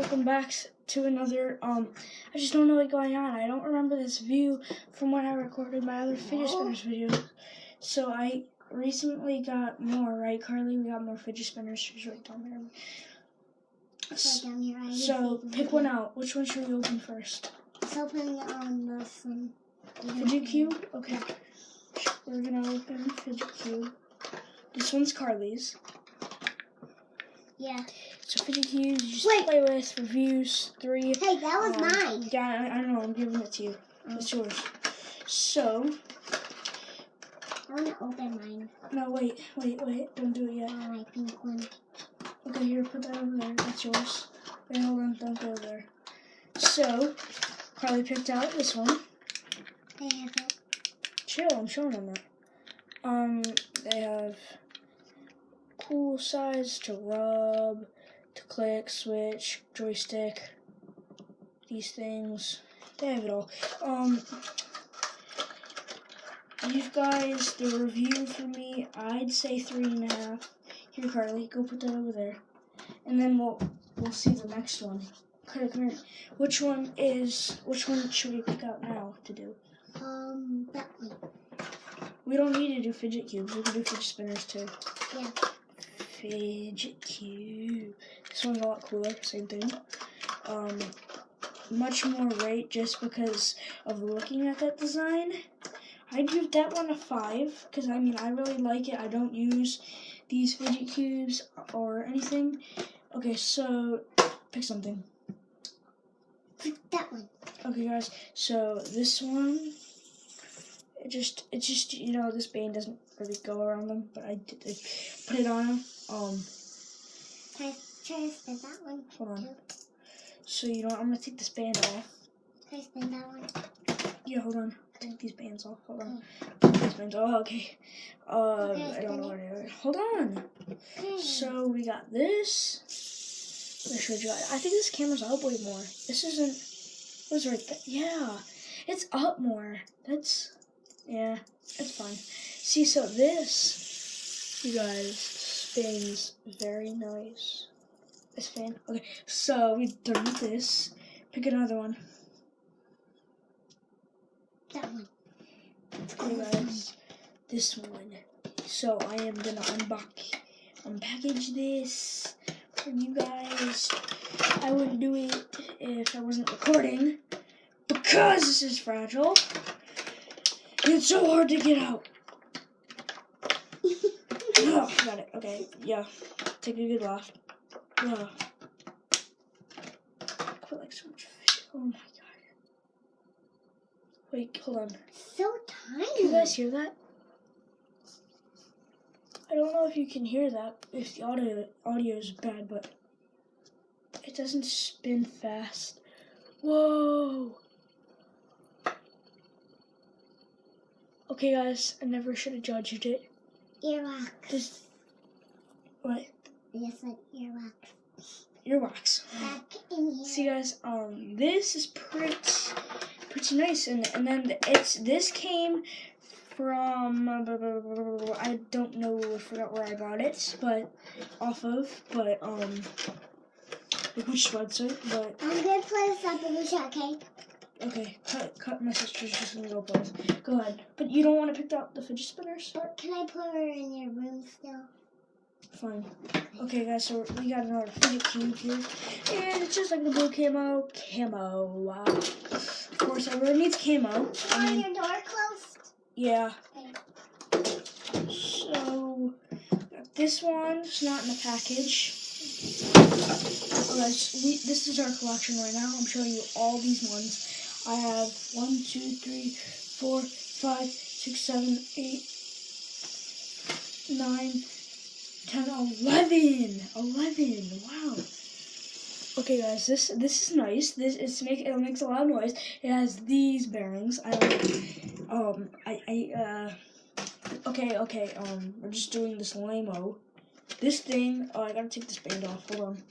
welcome back to another, I just don't know what's going on. I don't remember this view from when I recorded my other fidget spinners video. So I recently got more, right, Carly? We got more fidget spinners. She's right down there. So pick one out. Which one should we open first? Let's open this one. Fidget cube? Okay. We're gonna open fidget cube. This one's Carly's. Yeah. So fidget cubes, you just play with, reviews, 3. Hey, that was mine. Yeah, I know, I'm giving it to you. It's yours. So. I want to open mine. No, wait, don't do it yet. My pink one. Okay, here, put that over there, that's yours. Wait, hold on, don't go there. So, Carly picked out this one. I have it. Chill, I'm showing them that. They have cool size to rub, to click, switch, joystick, these things. They have it all. You guys, the review for me, I'd say 3.5. Here, Carly, go put that over there, and then we'll see the next one. Come here. Which one should we pick out now to do? That one. We don't need to do fidget cubes. We can do fidget spinners too. Yeah. Fidget cube. This one's a lot cooler. Same thing. Much more rate just because of looking at that design. I'd give that one a 5 because I really like it. I don't use these fidget cubes or anything. Okay, so pick something. Pick that one. Okay, guys. So this one. It's just this band doesn't really go around them, but I put it on them. Can I try to spin that one? Hold on. Too? So I'm gonna take this band off. Can I spin that one? Yeah, hold on. Take these bands off. Hold on. Okay. These bands. Oh, okay. I don't know where they are. Hold on. Okay. So we got this. I showed you. I think this camera's up way more. This isn't. What's right there? Yeah, it's up more. Yeah, it's fine. See, so this, you guys, spins very nice. This fan. Okay, so we're done with this. Pick another one. That one. Okay, guys, this one. So I am gonna unpackage this for you guys. I wouldn't do it if I wasn't recording because this is fragile. It's so hard to get out. Oh, got it. Okay, yeah. Take a good laugh. Oh. Put like so much fish. Oh my god. Wait, hold on. So tiny. Can you guys hear that? I don't know if you can hear that, if the audio is bad, but it doesn't spin fast. Whoa. Okay, guys, I never should have judged it. Earwax. What? Yes, like earwax. Earwax. Back in here. See, guys, this is pretty nice, and then this came from I don't know, I forgot where I got it, but which website, but I'm gonna play this up in the chat, okay? okay, cut my sister's just gonna go play. Go ahead. But you don't want to pick out the fidget spinners? But can I put her in your room still? Fine. Okay, guys, so we got another fidget cube here. And it's just like the blue camo. Wow. Of course, everyone needs camo. Your door closed? Yeah. Okay. So, got this one. It's not in the package. Okay, this is our collection right now. I'm showing you all these ones. I have 1, 2, 3, 4, 5, 6, 7, 8, 9, 10, 11. 11. Wow. Okay, guys, this is nice. It makes a lot of noise. It has these bearings. Okay. We're just doing this lame-o. This thing. Oh, I gotta take this band off. Hold on.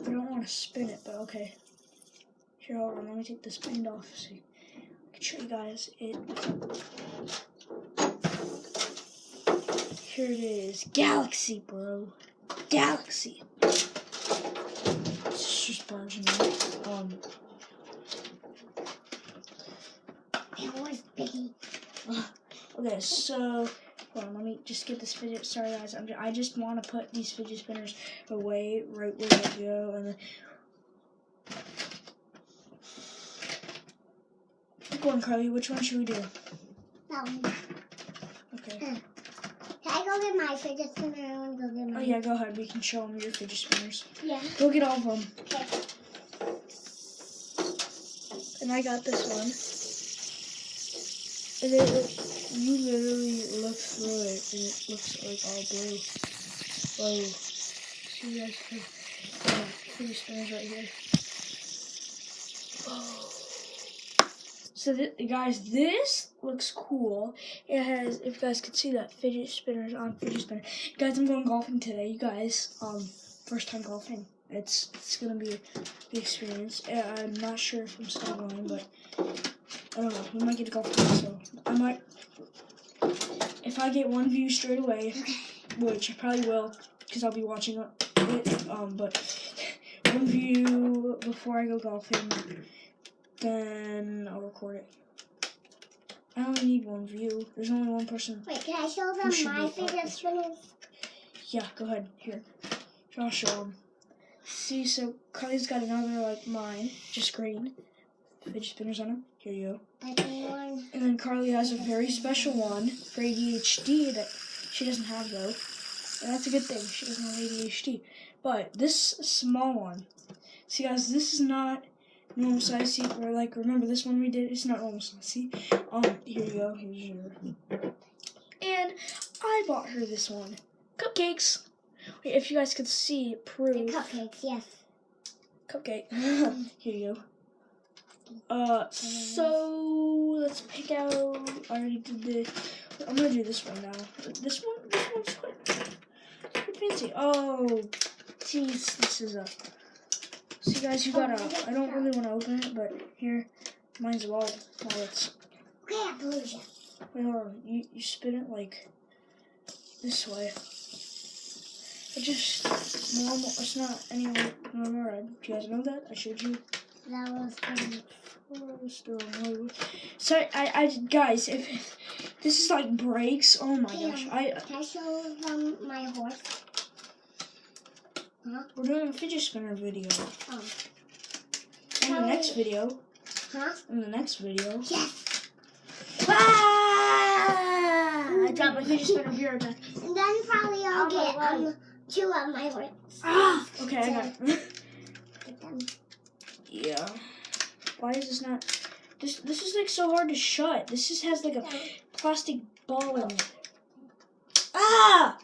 I don't want to spin it, but okay. Here, hold on. Let me take this band off so I can show you guys it. Here it is. Galaxy, bro. Galaxy. It's just barging in. It was biggie. Okay, so hold on, let me just get this fidget. Sorry guys, I just want to put these fidget spinners away right where they go, and then go on, Carly. Which one should we do? That one. Okay. Can I go get my fidget spinner? I want to go get Oh mine. yeah, go ahead. We can show them your fidget spinners. Yeah. Go get all of them. Okay. And I got this one. And you literally look through it, and it looks like all blue. Whoa. See you guys can fidget spinners right here. Whoa. So guys, this looks cool. It has, if you guys could see that, fidget spinners on fidget spinner. Guys, I'm going golfing today. You guys, first time golfing. It's gonna be the experience. I'm not sure if I'm still going, but I don't know. We might get a golf club, so I might. If I get one view straight away, which I probably will, because I'll be watching it. But one view before I go golfing, then I'll record it. I only need one view. There's only one person. Wait, can I show them my fidget spinners? Yeah, go ahead. Here, I'll show them. See, so Carly's got another like mine, just green. Fidget spinners on them. Here you go. One. And then Carly has a very special one for ADHD that she doesn't have though. And that's a good thing. She doesn't have ADHD. But this small one. See guys, this is not normal size. See, or like remember this one we did? It's not normal size. See? Here you go. Here's your. And I bought her this one. Cupcakes. Wait, if you guys could see, proof. The cupcakes, yes. Cupcake. Here you go. So let's pick out. I already did this. I'm gonna do this one now. This one's quite fancy. Oh, jeez, this is a. See, guys, you gotta. I don't really want to open it, but here, mine's wallets. Okay, I believe you. Wait, hold on. You spin it like this way. It just normal. It's not any normal red. Do you guys know that? I showed you. That was funny. Sorry, I guys, if this is like breaks, oh my gosh, Can I show them my horse? Huh? We're doing a fidget spinner video. In the Tell next me. video. Huh? In the next video. Yes. Ah! I dropped my fidget spinner here again. And then probably I'll get two of my horse. Ah! Okay, I got it. Get them. Yeah. Why is this not? This is like so hard to shut. This just has like a plastic ball in it. Ah!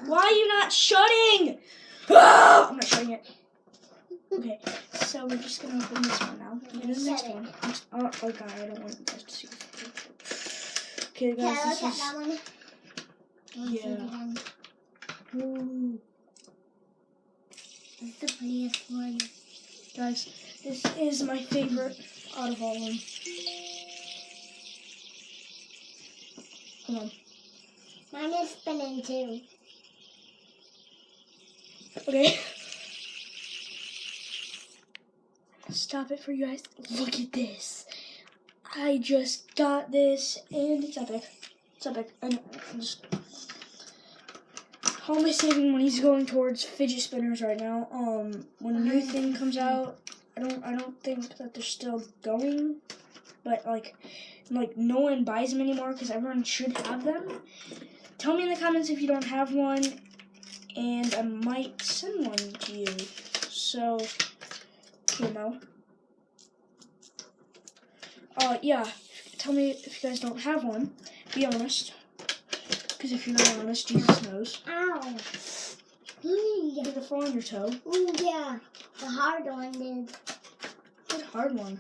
Why are you not shutting? Ah! I'm not shutting it. Okay, so we're just gonna open this one now. And the next one. Oh god, I don't want you guys to see. Okay, guys, Can I this look at is. that one? Yeah. Ooh. That's the prettiest one. Guys, this is my favorite out of all of them. Come on. Mine is spinning too. Okay. Stop it for you guys. Look at this. I just got this and it's epic. It's epic. And just all my saving money's going towards fidget spinners right now. When a new thing comes out, I don't think that they're still going, but like no one buys them anymore because everyone should have them. Tell me in the comments if you don't have one, and I might send one to you. So, you know. Yeah. Tell me if you guys don't have one. Be honest. Because if you're not honest, Jesus knows. Ow. Did it fall on your toe? Ooh, yeah. The hard one did. What hard one?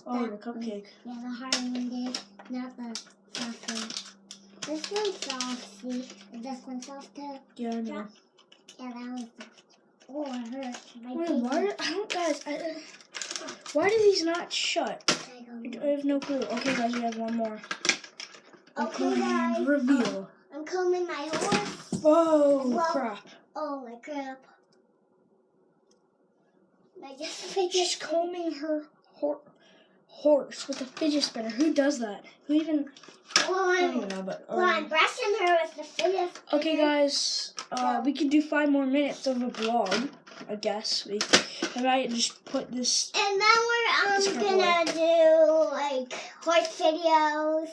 Oh, the cupcake. Yeah, the hard one did. Not the soft one. This one's soft, see? Is this one soft too? Yeah, I know. Yeah, that one's soft. Oh, it hurts. Wait, why? I don't, guys. Why do these not shut? I have no clue. Okay, guys, we have one more. Okay, guys. Reveal. I'm combing my horse. Whoa, Well, crap. Oh my crap. She's combing her horse with a fidget spinner. Who does that? Who even... I don't even know, but... I'm brushing her with the fidget spinner. Okay, guys. We could do 5 more minutes of a vlog, I guess. I might just put this... And then we're gonna do, like, horse videos.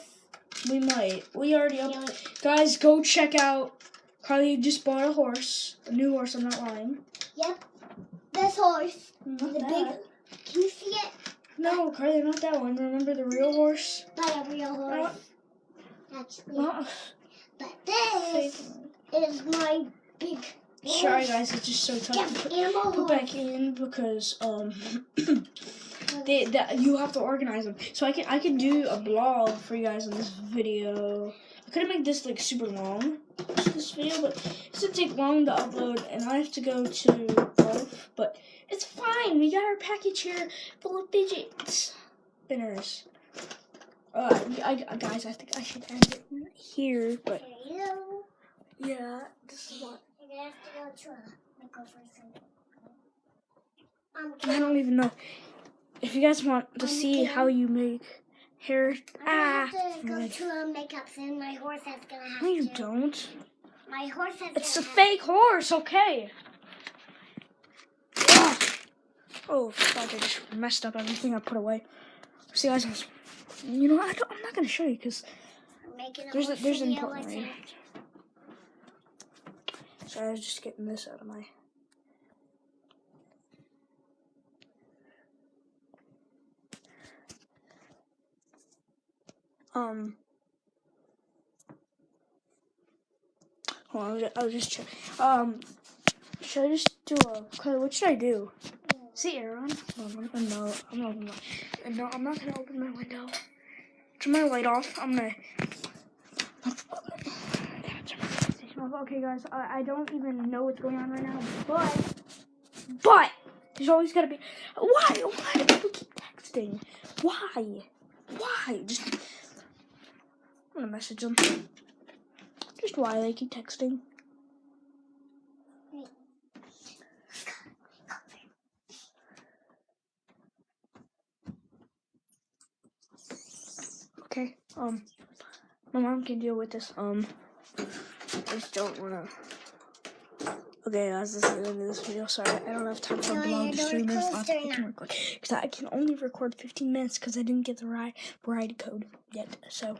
We might. We already... Guys, go check out... Carly just bought a horse. A new horse, I'm not lying. Yep. This horse. Not the that. big... Can you see it? No, Carly, not that one. Remember the real horse? Not a real horse. Actually. Not But this is my big horse. Sorry, guys. It's just so tough to put back in because you have to organize them. So I can do a blog for you guys in this video. I couldn't make this like super long, this video, but it's gonna take long to upload, and I have to go to golf. But it's fine. We got our package here full of fidget spinners. Guys, I think I should end it here. But yeah, this is what. You're gonna have to go to a microphone. I don't even know if you guys want to see how you make hair. I have to go to a makeup and my horse is gonna have No, you to. don't. My horse is It's a gonna fake horse, okay? Oh, fuck, I just messed up everything I put away. See, guys, you know, I'm not going to show you because there's an important way. So I was just getting this out of my... Hold on, I'll just check. Should I just do a... What should I do? See, Aaron? No, I'm not gonna open my window. Turn my light off. I'm gonna... Okay, guys, I don't even know what's going on right now, but there's always gotta be... Why do people keep texting? Why? Just... I'm gonna message them. Just why they keep texting. Okay, my mom can deal with this, I just don't wanna... Okay, guys, this is the end of this video. Sorry, I don't have time for a vlog. Just 3 minutes left. I can record, because I can only record 15 minutes because I didn't get the variety code yet, so...